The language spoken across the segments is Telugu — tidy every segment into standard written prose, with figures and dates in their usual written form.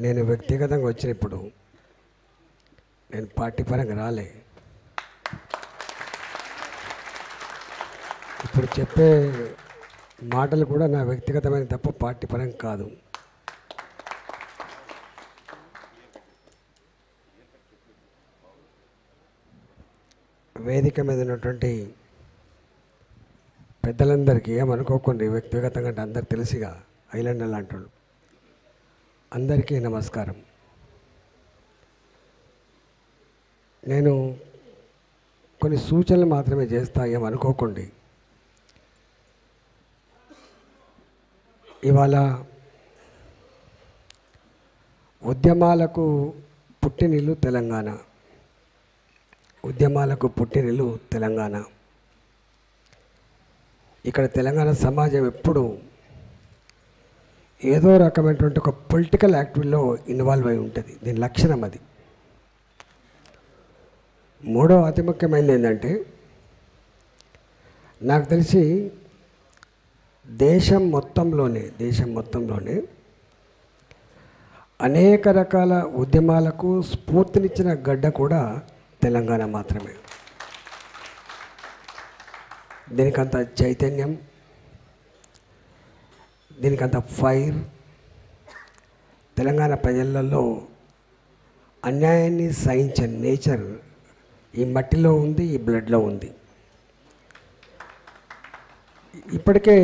నేను వ్యక్తిగతంగా వచ్చినప్పుడు నేను పార్టీ పరంగా రాలే. ఇప్పుడు చెప్పే మాటలు కూడా నా వ్యక్తిగతమైన తప్ప పార్టీ పరంగా కాదు. వేదిక మీద ఉన్నటువంటి పెద్దలందరికీ ఏమనుకోకండి, వ్యక్తిగతంగా అంటే అందరు తెలిసిగా ఐలాండ్ లాంటి వాళ్ళు అందరికీ నమస్కారం. నేను కొన్ని సూచనలు మాత్రమే చేస్తా, ఏమనుకోకండి. ఇవాళ ఉద్యమాలకు పుట్టినిల్లు తెలంగాణ, ఉద్యమాలకు పుట్టినిల్లు తెలంగాణ. ఇక్కడ తెలంగాణ సమాజం ఎప్పుడు ఏదో రకమైనటువంటి ఒక పొలిటికల్ యాక్టివిటీలో ఇన్వాల్వ్ అయి ఉంటుంది. దీని లక్షణం అది. మూడో అతి ముఖ్యమైనది ఏంటంటే, నాకు తెలిసి దేశం మొత్తంలోనే అనేక రకాల ఉద్యమాలకు స్ఫూర్తినిచ్చిన గడ్డ కూడా తెలంగాణ మాత్రమే. దీనికంత చైతన్యం, దీనికంత ఫైర్ తెలంగాణ ప్రజలలో అన్యాయాన్ని సహించని నేచర్ ఈ మట్టిలో ఉంది, ఈ బ్లడ్లో ఉంది. ఇప్పటికే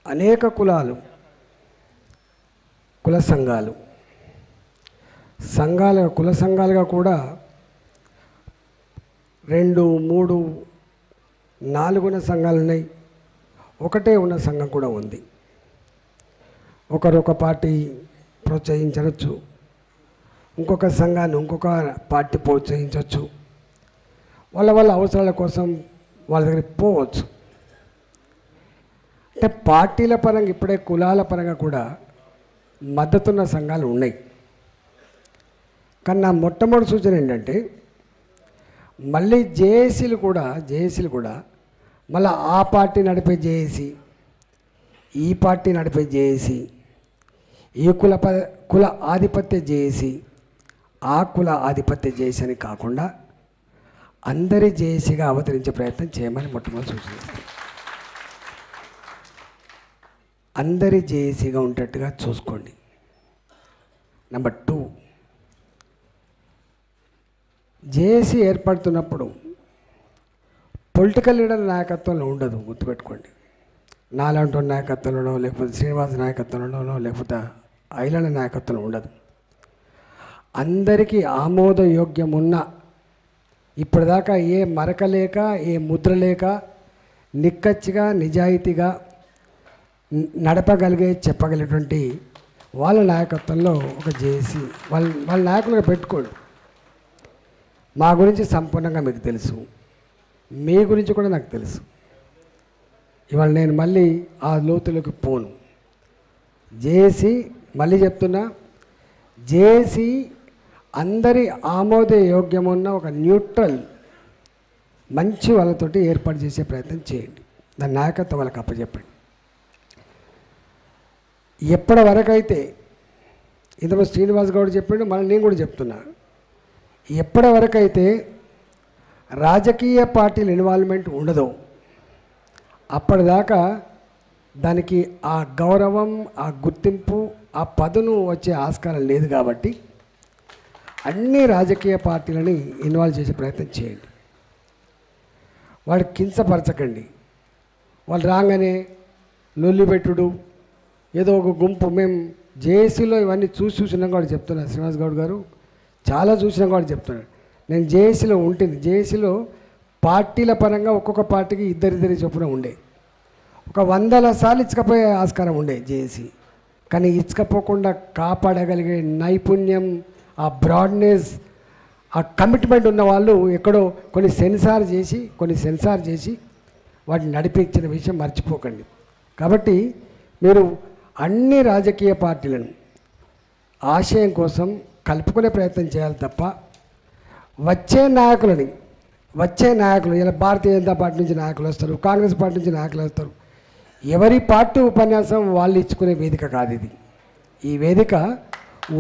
అనేక కులాలు, కుల సంఘాలుగా కూడా 2, 3, 4 ఉన్న సంఘాలు ఉన్నాయి. ఒకటే ఉన్న సంఘం కూడా ఉంది. ఒకరు ఒక పార్టీ ప్రోత్సహించవచ్చు, ఇంకొక సంఘాన్ని ఇంకొక పార్టీ ప్రోత్సహించవచ్చు. వాళ్ళ అవసరాల కోసం వాళ్ళ దగ్గరికి పోవచ్చు. అంటే పార్టీల పరంగా ఇప్పుడే కులాల పరంగా కూడా మద్దతున్న సంఘాలు ఉన్నాయి. కానీ నా మొట్టమొదటి సూచన ఏంటంటే, మళ్ళీ జేఏసీలు కూడా మళ్ళీ ఆ పార్టీ నడిపే జేఏసీ, ఈ పార్టీ నడిపే జేఏసీ, ఈ కుల ఆధిపత్య జేఏసీ, ఆ కుల ఆధిపత్య జేఏసీ అని కాకుండా అందరి జేఏసీగా అవతరించే ప్రయత్నం చేయమని మొట్టమొదటి సూచిస్తాను. అందరి జేఏసీగా ఉండేట్టుగా చూసుకోండి. నెంబర్ 2, జేఏసీ ఏర్పడుతున్నప్పుడు పొలిటికల్ లీడర్ నాయకత్వంలో ఉండదు, గుర్తుపెట్టుకోండి. నాలాంటి నాయకత్వంలోనో, లేకపోతే శ్రీనివాస్ నాయకత్వంలోనో, లేకపోతే ఐలాండ్ నాయకత్వంలో ఉండదు. అందరికీ ఆమోదయోగ్యం ఉన్న, ఇప్పటిదాకా ఏ మరక లేక, ఏ ముద్ర లేక, నిక్కచ్చిగా నిజాయితీగా నడపగలిగే చెప్పగలిగేటువంటి వాళ్ళ నాయకత్వంలో ఒక జేఏసీ వాళ్ళ నాయకులుగా పెట్టుకోండి. మా గురించి సంపూర్ణంగా మీకు తెలుసు, మీ గురించి కూడా నాకు తెలుసు. ఇవాళ నేను మళ్ళీ ఆ లోతులోకి పోను. జేఏసీ, మళ్ళీ చెప్తున్నా, జేఏసీ అందరి ఆమోదయోగ్యం ఉన్న ఒక న్యూట్రల్ మంచి వాళ్ళతోటి ఏర్పాటు చేసే ప్రయత్నం చేయండి. దాని నాయకత్వం వాళ్ళకి అప్పచెప్పండి. ఎప్పటి వరకైతే ఇంతలో శ్రీనివాస్ గౌడ్ చెప్పాడు, మళ్ళీ నేను కూడా చెప్తున్నా, ఎప్పటి వరకైతే రాజకీయ పార్టీల ఇన్వాల్వ్మెంట్ ఉండదో అప్పటిదాకా దానికి ఆ గౌరవం, ఆ గుర్తింపు, ఆ పదును వచ్చే ఆస్కారం లేదు. కాబట్టి అన్ని రాజకీయ పార్టీలని ఇన్వాల్వ్ చేసే ప్రయత్నం చేయండి. వాడు కించపరచకండి. వాళ్ళు రాగానే లొల్లి పెట్టుడు, ఏదో ఒక గుంపు. మేము జేఏసీలో ఇవన్నీ చూసినాం కూడా చెప్తున్నా, శ్రీనివాస్ గౌడ్ గారు చాలా చూసినాం కూడా చెప్తున్నాడు. నేను జేఏసీలో ఉంటుంది. జేఏసీలో పార్టీల పరంగా ఒక్కొక్క పార్టీకి ఇద్దరిద్దరి చొప్పున ఉండే, ఒక 100 సార్లు ఇచ్చకపోయే ఆస్కారం ఉండే జేఏసీ. కానీ ఇచ్చకపోకుండా కాపాడగలిగే నైపుణ్యం, ఆ బ్రాడ్నెస్, ఆ కమిట్మెంట్ ఉన్న వాళ్ళు ఎక్కడో కొన్ని సెన్సార్ చేసి వాటిని నడిపించిన విషయం మర్చిపోకండి. కాబట్టి మీరు అన్ని రాజకీయ పార్టీలను ఆశయం కోసం కలుపుకునే ప్రయత్నం చేయాలి తప్ప వచ్చే నాయకులు ఇలా భారతీయ జనతా పార్టీ నుంచి నాయకులు వస్తారు, కాంగ్రెస్ పార్టీ నుంచి నాయకులు వస్తారు. ఎవరి పార్టీ ఉపన్యాసం వాళ్ళు ఇచ్చుకునే వేదిక కాదు ఇది. ఈ వేదిక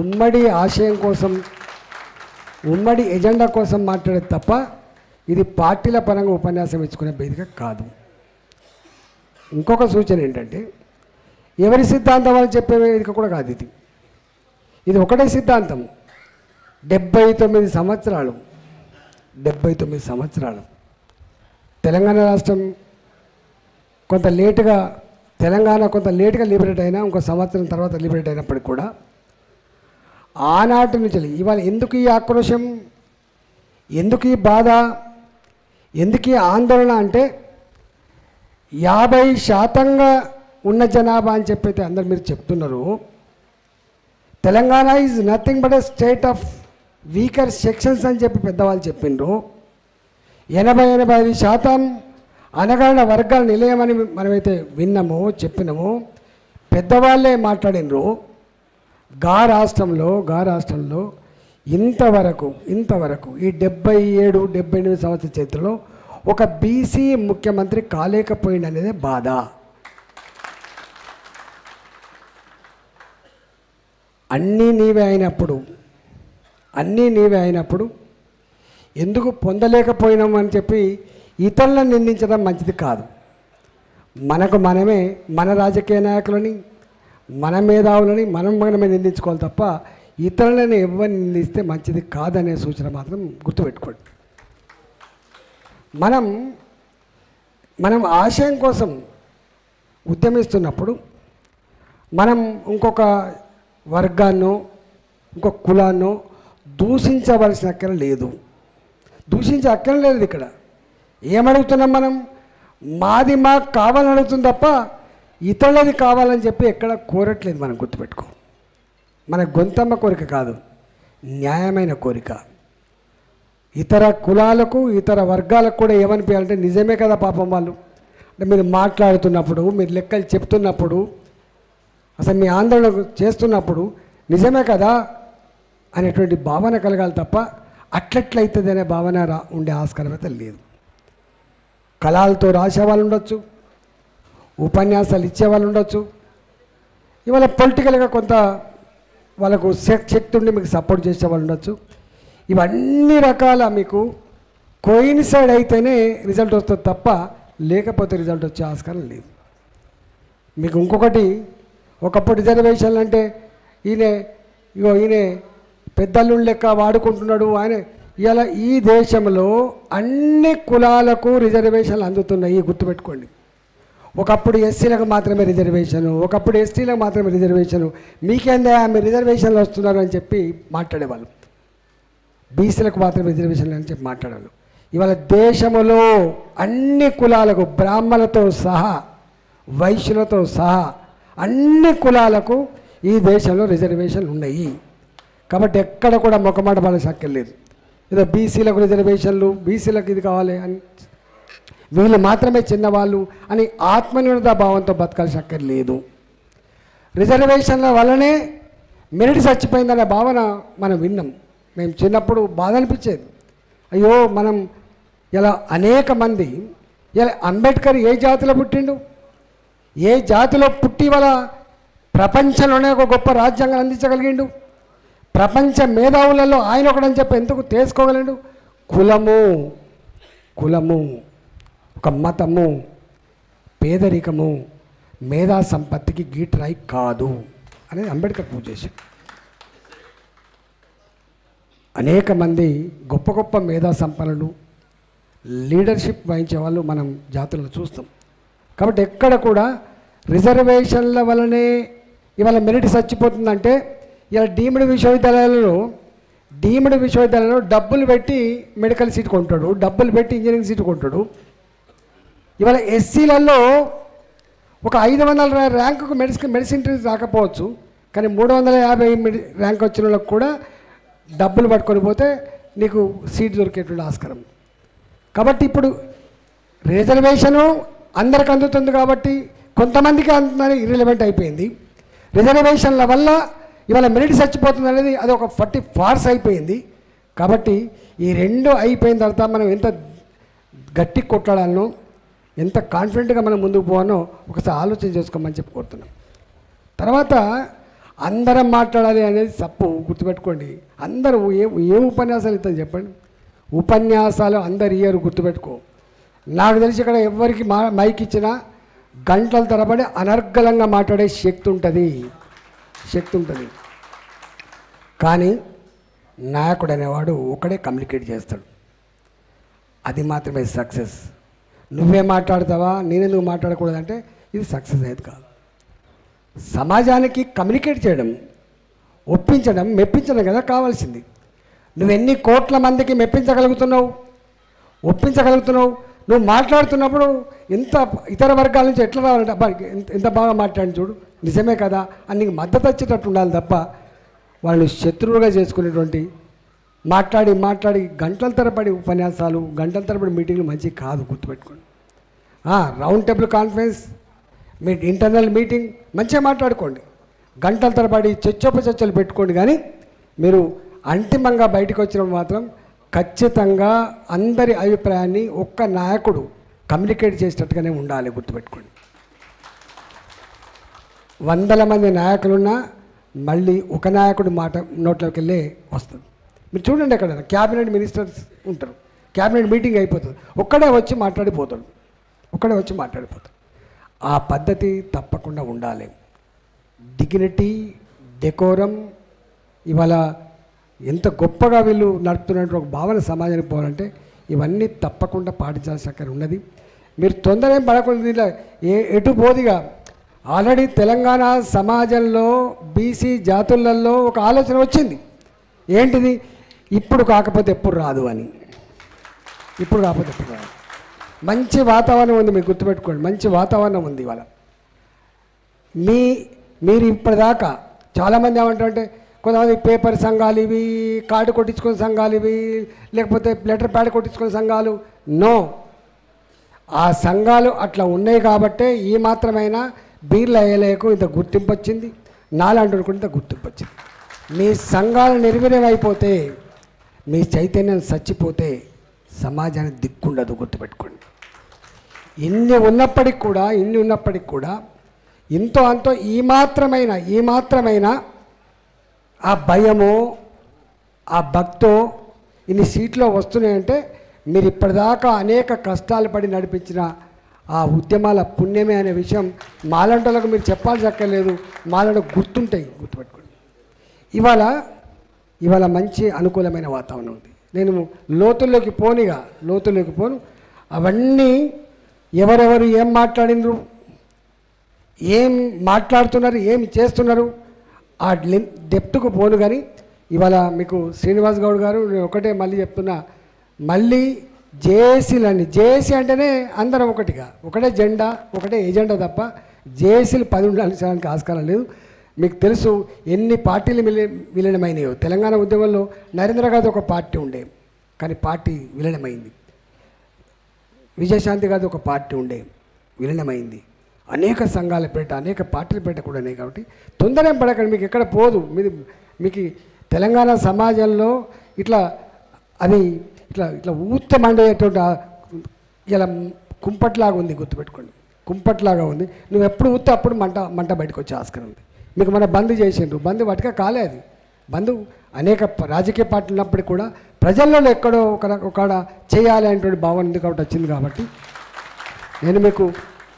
ఉమ్మడి ఆశయం కోసం, ఉమ్మడి ఎజెండా కోసం మాట్లాడేది తప్ప ఇది పార్టీల పరంగా ఉపన్యాసం ఇచ్చుకునే వేదిక కాదు. ఇంకొక సూచన ఏంటంటే, ఎవరి సిద్ధాంతం వాళ్ళు చెప్పే వేదిక కూడా కాదు ఇది. ఇది ఒకటే సిద్ధాంతం. 79 సంవత్సరాలు తెలంగాణ రాష్ట్రం కొంత లేటుగా లిబరేట్ అయినా, ఇంకో సంవత్సరం తర్వాత లిబరేట్ అయినప్పటికి కూడా ఆనాటి నుంచి ఇవాళ ఎందుకు ఈ ఆక్రోశం, ఎందుకు ఈ బాధ, ఎందుకు ఈ ఆందోళన అంటే 50% ఉన్న జనాభా అని చెప్పైతే అందరు మీరు చెప్తున్నారు. Telangana is nothing but a state of weaker sections అని చెప్పి పెద్దవాళ్ళు చెప్పిండ్రు. 80-85% అనగారిన వర్గాల నిలయమని మనమైతే విన్నామో చెప్పినామో పెద్దవాళ్ళే మాట్లాడినరు. గా రాష్ట్రంలో ఇంతవరకు ఈ 77-78 సంవత్సరాల చరిత్రలో ఒక బీసీ ముఖ్యమంత్రి కాలేకపోయిందనేదే బాధ. అన్నీ నీవే అయినప్పుడు ఎందుకు పొందలేకపోయినాము అని చెప్పి ఇతరులను నిందించడం మంచిది కాదు. మనకు మనమే మన రాజకీయ నాయకులని, మన మేధావులని మనమే నిందించుకోవాలి తప్ప ఇతరులను ఎవరిని నిందిస్తే మంచిది కాదనే సూచన మాత్రం గుర్తుపెట్టుకోండి. మనం ఆశయం కోసం ఉద్యమిస్తున్నప్పుడు మనం ఇంకొక వర్గాన్నో ఇంకొక కులాన్నో దూషించవలసిన అక్కర లేదు. దూషించే అక్కర లేదు. ఇక్కడ ఏమడుగుతున్నాం మనం? మాది మాకు కావాలని అడుగుతుంది తప్ప ఇతరులది కావాలని చెప్పి ఎక్కడ కోరట్లేదు. మనం గుర్తుపెట్టుకో. మన గొంతమ్మ కోరిక కాదు, న్యాయమైన కోరిక. ఇతర కులాలకు ఇతర వర్గాలకు కూడా ఏమనిపించాలంటే నిజమే కదా పాపం వాళ్ళు అంటే మీరు మాట్లాడుతున్నప్పుడు, మీరు లెక్కలు చెప్తున్నప్పుడు, అసలు మీ ఆందోళన చేస్తున్నప్పుడు నిజమే కదా అనేటువంటి భావన కలగాలి తప్ప అట్లట్లయితుంది అనే భావన ఉండే ఆస్కారం అయితే లేదు. కళాలతో రాసేవాళ్ళు ఉండొచ్చు, ఉపన్యాసాలు ఇచ్చేవాళ్ళు ఉండొచ్చు, ఇవాళ పొలిటికల్గా కొంత వాళ్ళకు శక్తి ఉండి మీకు సపోర్ట్ చేసేవాళ్ళు ఉండొచ్చు. ఇవన్నీ రకాల మీకు కోయిన్సైడ్ అయితేనే రిజల్ట్ వస్తుంది తప్ప లేకపోతే రిజల్ట్ వచ్చే ఆస్కారం లేదు. మీకు ఇంకొకటి, ఒకప్పుడు రిజర్వేషన్లు అంటే ఈయన పెద్దలు లెక్క వాడుకుంటున్నాడు ఆయన. ఇలా ఈ దేశంలో అన్ని కులాలకు రిజర్వేషన్లు అందుతున్నాయి, గుర్తుపెట్టుకోండి. ఒకప్పుడు ఎస్సీలకు మాత్రమే రిజర్వేషను, ఒకప్పుడు ఎస్టీలకు మాత్రమే రిజర్వేషను, మీకేందా మీరు రిజర్వేషన్లు వస్తున్నారు అని చెప్పి మాట్లాడేవాళ్ళు. బీసీలకు మాత్రమే రిజర్వేషన్లు అని చెప్పి మాట్లాడారు. ఇవాళ దేశంలో అన్ని కులాలకు, బ్రాహ్మణులతో సహా వైశ్యులతో సహా అన్ని కులాలకు ఈ దేశంలో రిజర్వేషన్లు ఉన్నాయి. కాబట్టి ఎక్కడ కూడా మొక్కమాట పడాల్సిన అక్కర్లేదు. ఏదో బీసీలకు రిజర్వేషన్లు, బీసీలకు ఇది కావాలి అని, వీళ్ళు మాత్రమే చిన్నవాళ్ళు అని ఆత్మనిర్భర భావంతో బతకాల్సిన అక్కర్లేదు. రిజర్వేషన్ల వల్లనే మెరిట్ చచ్చిపోయిందనే భావన మనం విన్నాం. మేము చిన్నప్పుడు బాధ అనిపించేది. అయ్యో మనం ఇలా అనేక మంది, ఇలా అంబేద్కర్ ఏ జాతిలో పుట్టిండు, ఏ జాతిలో పుట్టి వాళ్ళ ప్రపంచంలోనే ఒక గొప్ప రాజ్యాంగం అందించగలిగిండు, ప్రపంచ మేధావులలో ఆయన ఒకడని చెప్పి ఎందుకు తెలుసుకోగలడు? కులము, ఒక మతము, పేదరికము, మేధా సంపత్తికి గీట్రాయి కాదు అనేది అంబేద్కర్ ప్రూవ్ చేశాడు. అనేక మంది గొప్ప గొప్ప మేధా సంపన్నులు, లీడర్షిప్ వహించే వాళ్ళు మనం జాతులను చూస్తాం. కాబట్టి ఎక్కడ కూడా రిజర్వేషన్ల వల్లనే ఇవాళ మెరిట్ చచ్చిపోతుందంటే, ఇలా డీమ్డ్ విశ్వవిద్యాలయంలో డబ్బులు పెట్టి మెడికల్ సీట్ కొంటాడు, డబ్బులు పెట్టి ఇంజనీరింగ్ సీట్ కొంటాడు. ఇవాళ ఎస్సీలలో ఒక 500 ర్యాంకుకు మెడిసిన్ రాకపోవచ్చు, కానీ 350 ర్యాంక్ వచ్చిన వాళ్ళకు కూడా డబ్బులు పట్టుకొని పోతే నీకు సీట్ దొరికేటువంటి ఆస్కారం. కాబట్టి ఇప్పుడు రిజర్వేషను అందరికి అందుతుంది కాబట్టి కొంతమందికి అందుతుందని ఇర్రిలవెంట్ అయిపోయింది. రిజర్వేషన్ల వల్ల ఇవాళ మెరిట్ చచ్చిపోతుంది అనేది అది ఒక ఫార్స్ అయిపోయింది. కాబట్టి ఈ రెండు అయిపోయిన తర్వాత మనం ఎంత గట్టి కొట్లాడాలనో, ఎంత కాన్ఫిడెంట్గా మనం ముందుకు పోవాలో ఒకసారి ఆలోచన చేసుకోమని చెప్పి కోరుతున్నాం. తర్వాత అందరం మాట్లాడాలి అనేది తప్పు, గుర్తుపెట్టుకోండి. అందరూ ఏ ఉపన్యాసాలు ఇస్తాను చెప్పండి? ఉపన్యాసాలు అందరు ఇయ్యరు, గుర్తుపెట్టుకో. నాకు తెలిసి ఇక్కడ ఎవరికి మైక్ ఇచ్చినా గంటల తరబడి అనర్గళంగా మాట్లాడే శక్తి ఉంటుంది. కానీ నాయకుడు అనేవాడు ఒకడే కమ్యూనికేట్ చేస్తాడు, అది మాత్రమే సక్సెస్. నువ్వే మాట్లాడతావా, నేనెందుకు మాట్లాడకూడదంటే ఇది సక్సెస్ అయ్యేది కాదు. సమాజానికి కమ్యూనికేట్ చేయడం, ఒప్పించడం, మెప్పించడం కదా కావాల్సింది. నువ్వు ఎన్ని కోట్ల మందికి మెప్పించగలుగుతున్నావు, ఒప్పించగలుగుతున్నావు? నువ్వు మాట్లాడుతున్నప్పుడు ఇంత ఇతర వర్గాల నుంచి ఎట్లా రావాలంటే అబ్బా ఎంత బాగా మాట్లాడి చూడు, నిజమే కదా అని నీకు మద్దతు వచ్చేటట్టు ఉండాలి తప్ప వాళ్ళు శత్రువుగా చేసుకునేటువంటి మాట్లాడి గంటల తరబడి ఉపన్యాసాలు, గంటల తరబడి మీటింగ్లు మంచి కాదు, గుర్తుపెట్టుకోండి. రౌండ్ టేబుల్ కాన్ఫరెన్స్, మీ ఇంటర్నల్ మీటింగ్ మంచిగా మాట్లాడుకోండి, గంటల తరబడి చర్చలు పెట్టుకోండి. కానీ మీరు అంతిమంగా బయటకు వచ్చినప్పుడు మాత్రం ఖచ్చితంగా అందరి అభిప్రాయాన్ని ఒక్క నాయకుడు కమ్యూనికేట్ చేసేటట్టుగానే ఉండాలి, గుర్తుపెట్టుకోండి. 100 మంది నాయకులున్నా మళ్ళీ ఒక నాయకుడు మాట నోట్లోకి వెళ్ళే వస్తుంది. మీరు చూడండి, ఎక్కడ క్యాబినెట్ మినిస్టర్స్ ఉంటారు, క్యాబినెట్ మీటింగ్ అయిపోతుంది, ఒక్కడే వచ్చి మాట్లాడిపోతాడు. ఆ పద్ధతి తప్పకుండా ఉండాలి. డిగ్నిటీ, డెకోరం, ఇవాళ ఎంత గొప్పగా వీళ్ళు నడుపుతున్నట్టు ఒక భావన సమాజానికి పోవాలంటే ఇవన్నీ తప్పకుండా పాటించాల్సిన ఉన్నది. మీరు తొందర ఏం పడకూడదు, ఎటు పోదిగా. ఆల్రెడీ తెలంగాణ సమాజంలో బీసీ జాతులలో ఒక ఆలోచన వచ్చింది, ఏంటిది? ఇప్పుడు కాకపోతే ఎప్పుడు రాదు అని. మంచి వాతావరణం ఉంది, మీరు గుర్తుపెట్టుకోండి, మంచి వాతావరణం ఉంది ఇవాళ. మీరు ఇప్పటిదాకా చాలామంది ఏమంటారంటే కొంతమంది పేపర్ సంఘాలు ఇవి, కార్డు కొట్టించుకునే సంఘాలు ఇవి, లేకపోతే లెటర్ ప్యాడ్ కొట్టించుకునే సంఘాలు. నో, ఆ సంఘాలు అట్లా ఉన్నాయి కాబట్టే ఈ మాత్రమైనా బీర్లు అయ్యలేకు ఇంత గుర్తింపు వచ్చింది, నాలంటూ ఇంత గుర్తింపు వచ్చింది. మీ సంఘాలు నిర్వీర్యం అయిపోతే, మీ చైతన్యం చచ్చిపోతే సమాజానికి దిక్కుండదు, గుర్తుపెట్టుకోండి. ఇన్ని ఉన్నప్పటికి కూడా ఇంతో అంతో ఈ మాత్రమైన ఆ భయమో ఆ భక్తో ఇన్ని సీట్లో వస్తున్నాయంటే మీరు ఇప్పటిదాకా అనేక కష్టాలు పడి నడిపించిన ఆ ఉద్యమాల పుణ్యమే అనే విషయం మాలంటలకు మీరు చెప్పాల్సి అక్కర్లేదు, మాలంటకు గుర్తుంటాయి, గుర్తుపెట్టుకోండి. ఇవాళ మంచి అనుకూలమైన వాతావరణం ఉంది. నేను లోతుల్లోకి పోను, అవన్నీ ఎవరెవరు ఏం మాట్లాడినరు, ఏం మాట్లాడుతున్నారు, ఏం చేస్తున్నారు, ఆ డెప్త్కు పోను. కానీ ఇవాళ మీకు శ్రీనివాస్ గౌడ్ గారు, నేను ఒకటే మళ్ళీ చెప్తున్నా, మళ్ళీ జేఏసీ అంటేనే అందరం ఒకటే జెండా, ఒకటే ఎజెండా తప్ప జేఏసీలు 10 ఉండాల్సిన ఆస్కారం లేదు. మీకు తెలుసు ఎన్ని పార్టీలు విలీనమైనాయో. తెలంగాణ ఉద్యమంలో నరేంద్ర గారి ఒక పార్టీ ఉండే, కానీ పార్టీ విలీనమైంది. విజయశాంతి గారి ఒక పార్టీ ఉండే, విలీనమైంది. అనేక సంఘాల పేట, అనేక పార్టీల పేట కూడా ఉన్నాయి. కాబట్టి తొందరేం పడకండి, మీకు ఎక్కడ పోదు. మీకు తెలంగాణ సమాజంలో ఇట్లా ఊత్తమండేటువంటి ఇలా కుంపట్లాగా ఉంది, గుర్తుపెట్టుకోండి, కుంపట్లాగా ఉంది. నువ్వు ఎప్పుడు ఊస్తే అప్పుడు మంట బయటకు వచ్చే ఆస్కారం ఉంది. మీకు మన బంద్ చేసిండ్రు, బంద్ వాటిగా కాలే. అది బంద్ అనేక రాజకీయ పార్టీలు ఉన్నప్పటికీ కూడా ప్రజల్లో ఎక్కడో ఒక చేయాలి అనేటువంటి భావన ఉంది కాబట్టి వచ్చింది. కాబట్టి నేను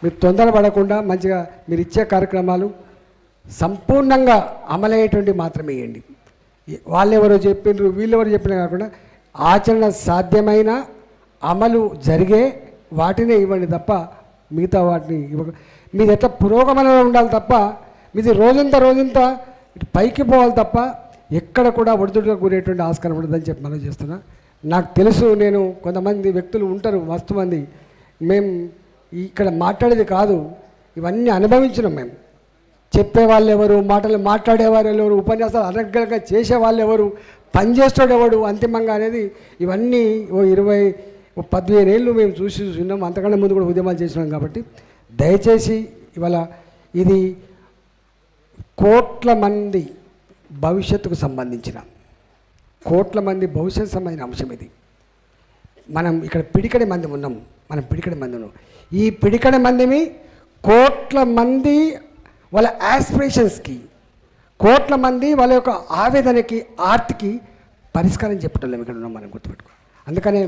మీరు తొందరపడకుండా మంచిగా మీరు ఇచ్చే కార్యక్రమాలు సంపూర్ణంగా అమలయ్యేటువంటి మాత్రమే ఇవ్వండి. వాళ్ళెవరో చెప్పిండ్రు, వీళ్ళెవరో చెప్పినా కాకుండా ఆచరణ సాధ్యమైన అమలు జరిగే వాటినే ఇవ్వండి తప్ప మిగతా వాటిని ఇవ్వక. మీది ఎట్లా పురోగమనంలో ఉండాలి తప్ప మీది రోజంతా పైకి పోవాలి తప్ప ఎక్కడ కూడా ఒడిదుడుగా కూరేటువంటి ఆస్కారం ఉండదని చెప్పి మనం చేస్తున్నా. నాకు తెలుసు, నేను కొంతమంది వ్యక్తులు ఉంటారు, మస్తు మంది, మేము ఇక్కడ మాట్లాడేది కాదు, ఇవన్నీ అనుభవించినాం. మేము చెప్పేవాళ్ళు ఎవరు, మాటలు మాట్లాడేవారు ఎవరు, ఉపన్యాసాలు అనర్గళంగా చేసేవాళ్ళు ఎవరు, పనిచేస్తాడు ఎవడు అంతిమంగా అనేది ఇవన్నీ 15 ఏళ్ళు మేము చూసినాం. అంతకన్నా ముందు కూడా ఉద్యమాలు చేసినాం. కాబట్టి దయచేసి ఇవాళ ఇది కోట్ల మంది భవిష్యత్తుకు సంబంధించిన అంశం. ఇది మనం ఇక్కడ పిడికడి మంది ఉన్నాం. ఈ పిడికడి మందిని కోట్ల మంది వాళ్ళ యాస్పిరేషన్స్కి, కోట్ల మంది వాళ్ళ యొక్క ఆవేదనకి ఆర్తికి పరిష్కారం చెప్పటం ఇక్కడ ఉన్నాం మనం గుర్తుపెట్టుకో. అందుకనే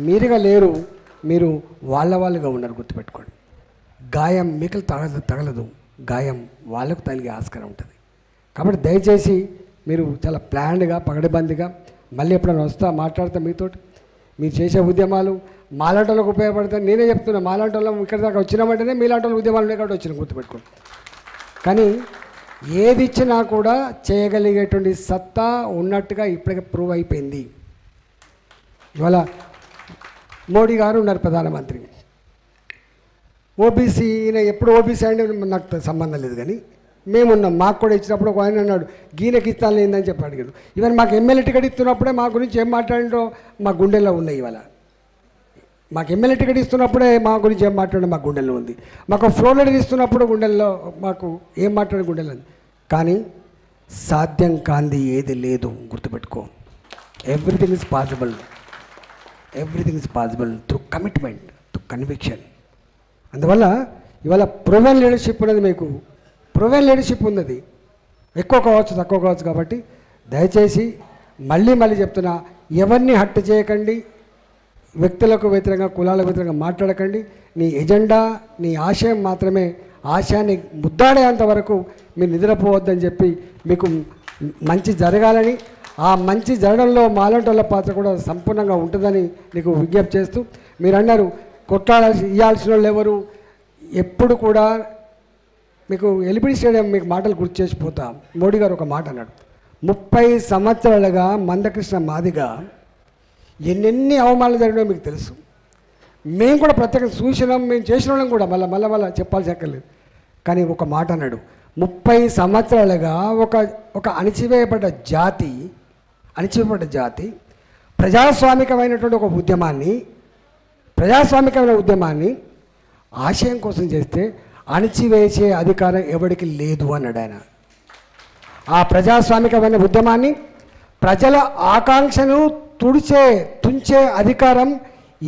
మీరుగా లేరు, మీరు వాళ్ళుగా ఉన్నారు గుర్తుపెట్టుకోండి. గాయం మీకు తగలదు, గాయం వాళ్ళకు తగిలే ఆస్కారం ఉంటుంది. కాబట్టి దయచేసి మీరు చాలా ప్లాన్డ్గా పగడబందిగా మళ్ళీ ఎప్పుడైనా వస్తా మాట్లాడతా మీతోటి. మీరు చేసే ఉద్యమాలు మాలాంటి వాళ్ళకు ఉపయోగపడతాయి. నేనే చెప్తున్నా, మాలాంటి వాళ్ళం ఇక్కడ దాకా వచ్చినామంటేనే మీలాంటి వాళ్ళు ఉద్యమాలు ఉన్నాయి కాబట్టి వచ్చినాం గుర్తుపెట్టుకోండి. కానీ ఏది ఇచ్చినా కూడా చేయగలిగేటువంటి సత్తా ఉన్నట్టుగా ఇప్పటికే ప్రూవ్ అయిపోయింది. ఇవాళ మోడీ గారు ఉన్నారు ప్రధానమంత్రి, ఓబీసీ ఈయన ఎప్పుడు ఓబీసీ అంటే నాకు సంబంధం లేదు, కానీ మేమున్నాం. మాకు కూడా ఇచ్చినప్పుడు ఒక ఆయన అన్నాడు గీనకి ఇస్తాను ఏందని చెప్పి అడిగాడు. ఈవెన్ మాకు ఎమ్మెల్యే టికెట్ ఇస్తున్నప్పుడే మా గురించి ఏం మాట్లాడిండో మా గుండెల్లో ఉన్నాయి. ఇవాళ మాకు ఎమ్మెల్యే టికెట్ ఇస్తున్నప్పుడే మా గురించి ఏం మాట్లాడడం మా గుండెల్లో ఉంది. మాకు ఫ్లోర్ లీడర్ ఇస్తున్నప్పుడు గుండెల్లో మాకు ఏం మాట్లాడే గుండెల్లో ఉంది. కానీ సాధ్యం కాంది ఏది లేదు గుర్తుపెట్టుకో. Everything is possible, everything is possible through commitment, through conviction. అందువల్ల ఇవాళ ప్రొవెన్ లీడర్షిప్ అనేది మీకు ప్రొవెన్ లీడర్షిప్ ఉన్నది. ఎక్కువ కావచ్చు తక్కువ కావచ్చు. కాబట్టి దయచేసి మళ్ళీ చెప్తున్నా, ఎవరిని హట్టు చేయకండి, వ్యక్తులకు వ్యతిరేకంగా కులాలకు వ్యతిరేకంగా మాట్లాడకండి. నీ ఎజెండా నీ ఆశయం మాత్రమే, ఆశయాన్ని ముద్దాడేంత వరకు మీరు నిద్రపోవద్దని చెప్పి మీకు మంచి జరగాలని, ఆ మంచి జరగడంలో మాలాంటి వాళ్ళ పాత్ర కూడా సంపూర్ణంగా ఉంటుందని నీకు విజ్ఞప్తి చేస్తూ, మీరు అన్నారు ఇవ్వాల్సిన వాళ్ళు ఎవరు. ఎప్పుడు కూడా మీకు ఎలిబిడి స్టేడియం మీకు మాటలు గుర్తు చేసిపోతా. మోడీ గారు ఒక మాట అన్నాడు, 30 సంవత్సరాలుగా మందకృష్ణ మాదిగా ఎన్నెన్ని అవమానాలు జరిగినాయో మీకు తెలుసు. మేము కూడా ప్రత్యేకంగా చూసినాం, మేము చేసిన వాళ్ళం కూడా మళ్ళీ చెప్పాల్సి అక్కర్లేదు. కానీ ఒక మాట అన్నాడు, 30 సంవత్సరాలుగా ఒక అణచివేయబడ్డ జాతి ప్రజాస్వామికమైనటువంటి ఒక ప్రజాస్వామికమైన ఉద్యమాన్ని ఆశయం కోసం చేస్తే అణచివేసే అధికారం ఎవరికి లేదు అన్నాడు ఆయన. ఆ ప్రజాస్వామికమైన ఉద్యమాన్ని, ప్రజల ఆకాంక్షను తుంచే అధికారం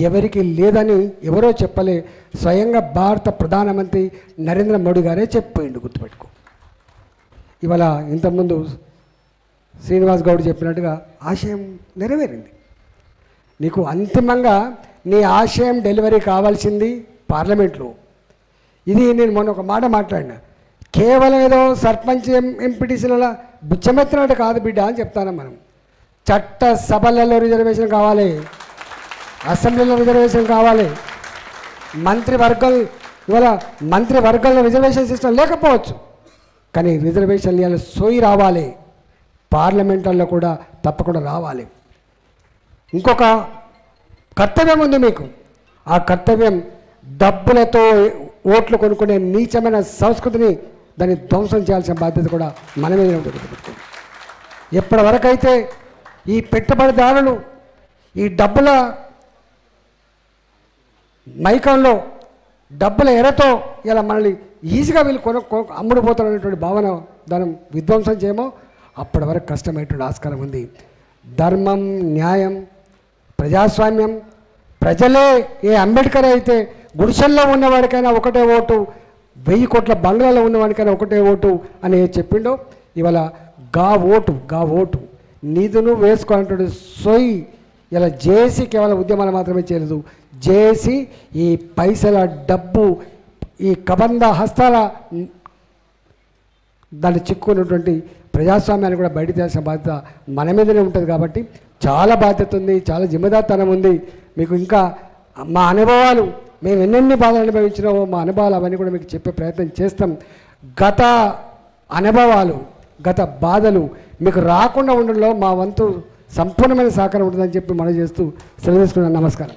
ఎవరికి లేదని ఎవరో చెప్పలే, స్వయంగా భారత ప్రధానమంత్రి నరేంద్ర మోడీ గారే చెప్పిపోయిండు గుర్తుపెట్టుకో. ఇవాళ ఇంతకుముందు శ్రీనివాస్ గౌడ్ చెప్పినట్టుగా ఆశయం నెరవేరింది. నీకు అంతిమంగా నీ ఆశయం డెలివరీ కావాల్సింది పార్లమెంట్లో. ఇది నేను మొన్న ఒక మాట మాట్లాడినా, కేవలం ఏదో సర్పంచ్ ఎంపీటీసీల బుచ్చమెత్తినట్టు కాదు బిడ్డ అని చెప్తాను. మనం చట్ట సభలలో రిజర్వేషన్ కావాలి, అసెంబ్లీలో రిజర్వేషన్ కావాలి, మంత్రివర్గంలో రిజర్వేషన్ సిస్టమ్ లేకపోవచ్చు, కానీ రిజర్వేషన్ ఇవాళ సోయి రావాలి, పార్లమెంట్లో కూడా తప్పకుండా రావాలి. ఇంకొక కర్తవ్యం ఉంది మీకు. ఆ కర్తవ్యం డబ్బులతో ఓట్లు కొనుక్కునే నీచమైన సంస్కృతిని దాన్ని ధ్వంసం చేయాల్సిన బాధ్యత కూడా మన మీద ఉంటుంది. ఎప్పటి వరకైతే ఈ పెట్టుబడిదారులు ఈ డబ్బుల మైకంలో డబ్బుల ఎరతో ఇలా మనల్ని ఈజీగా వీళ్ళు అమ్ముడుపోతారనేటువంటి భావన దాన్ని విధ్వంసం చేయమో అప్పటి వరకు కష్టమైనటువంటి ఆస్కారం ఉంది. ధర్మం, న్యాయం, ప్రజాస్వామ్యం, ప్రజలే, ఏ అంబేద్కర్ అయితే గుడిసెల్లో ఉన్నవాడికైనా ఒకటే ఓటు, 1000 కోట్ల బంగ్లాలో ఉన్నవాడికైనా ఒకటే ఓటు అని చెప్పిండో, ఇవాళ గా ఓటు నీదును వేసుకోవాలంటే సోయి ఇలా జేసీ కేవలం ఉద్యమాలు మాత్రమే చేయలేదు. జేసీ ఈ పైసల డబ్బు, ఈ కబంధ హస్తాల దాన్ని చిక్కున్నటువంటి ప్రజాస్వామ్యాన్ని కూడా బయట తీయాల్సిన బాధ్యత మన మీదనే ఉంటుంది. కాబట్టి చాలా బాధ్యత ఉంది, చాలా జిమ్మదారితనం ఉంది మీకు. ఇంకా మా అనుభవాలు, మేము ఎన్నెన్ని బాధలు అనుభవించినామో మా అనుభవాలు అవన్నీ కూడా మీకు చెప్పే ప్రయత్నం చేస్తాం. గత అనుభవాలు, గత బాధలు మీకు రాకుండా ఉండడంలో మా వంతు సంపూర్ణమైన సహకారం ఉంటుందని చెప్పి మనం చేస్తూ సెలవు తీసుకున్నాను. నమస్కారం.